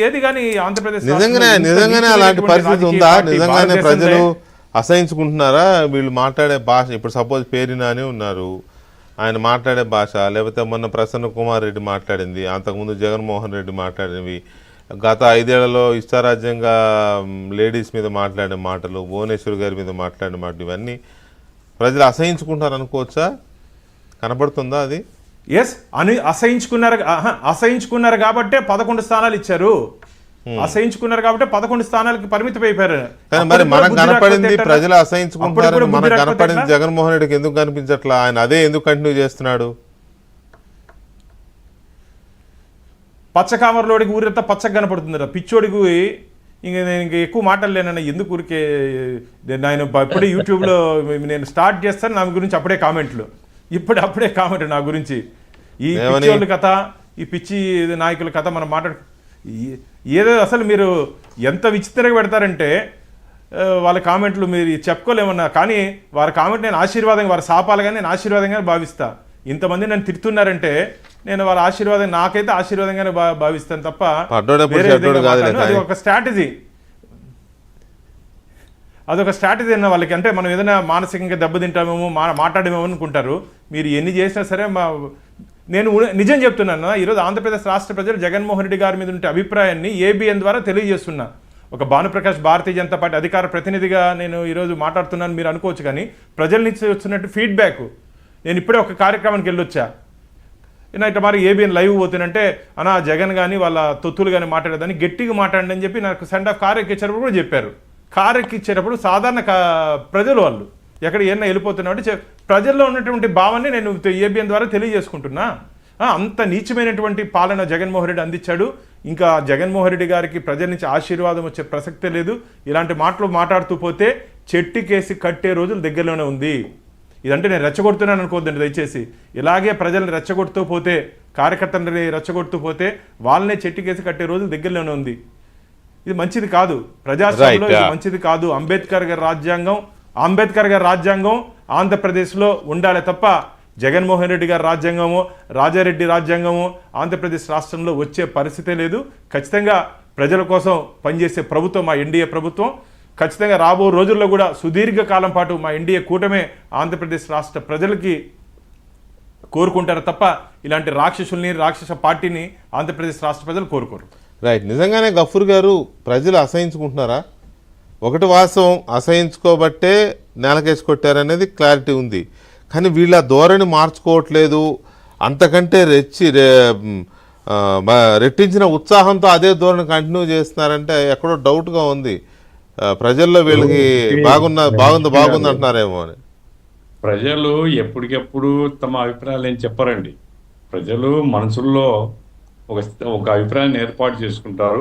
ఏది కానీ ఆంధ్రప్రదేశ్ నిజంగానే అలాంటి పరిస్థితి ఉందా? నిజంగానే ప్రజలు అసహించుకుంటున్నారా వీళ్ళు మాట్లాడే భాష? ఇప్పుడు సపోజ్ పేరు నాని ఉన్నారు, ఆయన మాట్లాడే భాష, లేకపోతే మొన్న ప్రసన్న కుమార్ రెడ్డి మాట్లాడింది, అంతకుముందు జగన్మోహన్ రెడ్డి మాట్లాడినవి, గత 5 ఏళ్లలో ఇష్టారాజ్యంగా లేడీస్ మీద మాట్లాడిన మాటలు, భువనేశ్వర్ గారి మీద మాట్లాడిన మాటలు, ఇవన్నీ ప్రజలు అసహించుకుంటారు అనుకోవచ్చా? కనబడుతుందా అది? ఎస్ అని అసహించుకున్నారు కాబట్టే 11 స్థానాలు ఇచ్చారు. అసహించుకున్నారు కాబట్టి 11 స్థానాలకి పరిమితం అయిపోయారు. మరి మనకు కనపడింది ప్రజలు అసహించుకుంటారు, మనకు కనపడింది జగన్మోహన్ రెడ్డికి ఎందుకు కనిపించట్లా? ఆయన అదే ఎందుకు కంటిన్యూ చేస్తున్నాడు? పచ్చకామరలోడికి ఊరంతా పచ్చగా కనపడుతుంది, పిచ్చోడికి నేను ఎక్కువ మాట్లాడలేనన్న ఎందుకు ఊరికే. నేను ఇప్పుడే యూట్యూబ్లో నేను స్టార్ట్ చేస్తాను నా గురించి అప్పుడే కామెంట్లు, అప్పుడే కామెంట్ నా గురించి. ఈ పిచ్చోళ్ళ కథ, ఈ పిచ్చి నాయకుల కథ మనం ఏదో అసలు మీరు ఎంత విచిత్రంగా పెడతారంటే వాళ్ళ కామెంట్లు మీరు చెప్పుకోలేమన్నా. కానీ వారి కామెంట్ నేను ఆశీర్వాదంగా, వారి శాపాలుగా నేను ఆశీర్వాదంగా భావిస్తా. ఇంతమంది నన్ను తిడుతున్నారంటే నేను వాళ్ళ ఆశీర్వాదం, నాకైతే ఆశీర్వాదంగానే భావిస్తాను తప్ప అది ఒక స్ట్రాటజీ. అదొక స్ట్రాటజీ అన్న వాళ్ళకి. అంటే మనం ఏదైనా మానసికంగా దెబ్బతింటామేమో, మాట్లాడమేమో అనుకుంటారు. మీరు ఎన్ని చేసినా సరే నేను నిజం చెప్తున్నాను. ఈరోజు ఆంధ్రప్రదేశ్ రాష్ట్ర ప్రజలు జగన్మోహన్ రెడ్డి గారి మీద ఉండే అభిప్రాయాన్ని ఏబిఎన్ ద్వారా తెలియజేస్తున్నా. ఒక భానుప్రకాష్ భారతీయ జనతా పార్టీ అధికార ప్రతినిధిగా నేను ఈరోజు మాట్లాడుతున్నాను మీరు అనుకోవచ్చు, కానీ ప్రజల నుంచి వచ్చినట్టు ఫీడ్బ్యాక్. నేను ఇప్పుడే ఒక కార్యక్రమానికి వెళ్ళొచ్చా, ఇట్లా మరి ఏబిఎన్ లైవ్ పోతున్నంటే అన్నా జగన్ కానీ వాళ్ళ తొత్తులు కానీ మాట్లాడేదాన్ని గట్టిగా మాట్లాడండి అని చెప్పి నాకు సెండ్ ఆఫ్ కార్ ఎక్కించేటప్పుడు కూడా చెప్పారు. కార్ ఎక్కిచ్చేటప్పుడు సాధారణ ప్రజలు వాళ్ళు ఎక్కడ ఏమన్నా వెళ్ళిపోతున్నామంటే ప్రజల్లో ఉన్నటువంటి భావాన్ని నేను ఏబిఎన్ ద్వారా తెలియజేసుకుంటున్నా. అంత నీచమైనటువంటి పాలన జగన్మోహన్ రెడ్డి అందించాడు. ఇంకా జగన్మోహన్ రెడ్డి గారికి ప్రజల నుంచి ఆశీర్వాదం వచ్చే ప్రసక్తే లేదు. ఇలాంటి మాటలు మాట్లాడుతూ పోతే చెట్టుకేసి కట్టే రోజులు దగ్గరలోనే ఉంది. ఇదంటే నేను రెచ్చగొడుతున్నాను అనుకోవద్దండి దయచేసి. ఇలాగే ప్రజల్ని రెచ్చగొడుతూ పోతే, కార్యకర్తలని రెచ్చగొడుతూ పోతే వాళ్ళనే చెట్టుకేసి కట్టే రోజులు దగ్గరలోనే ఉంది. ఇది మంచిది కాదు, ప్రజాస్వామ్యంలో ఇది మంచిది కాదు. అంబేద్కర్ గారి రాజ్యాంగం ఆంధ్రప్రదేశ్లో ఉండాలి తప్ప జగన్మోహన్ రెడ్డి గారి రాజ్యాంగము, రాజారెడ్డి రాజ్యాంగము ఆంధ్రప్రదేశ్ రాష్ట్రంలో వచ్చే పరిస్థితే లేదు. ఖచ్చితంగా ప్రజల కోసం పనిచేసే ప్రభుత్వం మా ఎన్డీఏ ప్రభుత్వం. ఖచ్చితంగా రాబో రోజుల్లో కూడా సుదీర్ఘకాలం పాటు మా ఎన్డీఏ కూటమే ఆంధ్రప్రదేశ్ రాష్ట్ర ప్రజలకి కోరుకుంటారు తప్ప ఇలాంటి రాక్షస పార్టీని ఆంధ్రప్రదేశ్ రాష్ట్ర ప్రజలు కోరుకోరు. రైట్. నిజంగానే గఫూర్ గారు ప్రజలు అసహించుకుంటున్నారా? ఒకటి వాస్తవం, అసహించుకోబట్టే నేలకేసి కొట్టారనేది క్లారిటీ ఉంది. కానీ వీళ్ళ ధోరణి మార్చుకోవట్లేదు. అంతకంటే రెట్టించిన ఉత్సాహంతో అదే ధోరణి కంటిన్యూ చేస్తున్నారంటే ఎక్కడో డౌట్గా ఉంది. ప్రజల్లో వీళ్ళకి బాగుంది అంటున్నారేమో అని. ప్రజలు ఎప్పటికెప్పుడు తమ అభిప్రాయాలు ఏం చెప్పరండి. ప్రజలు మనసుల్లో ఒక అభిప్రాయాన్ని ఏర్పాటు చేసుకుంటారు.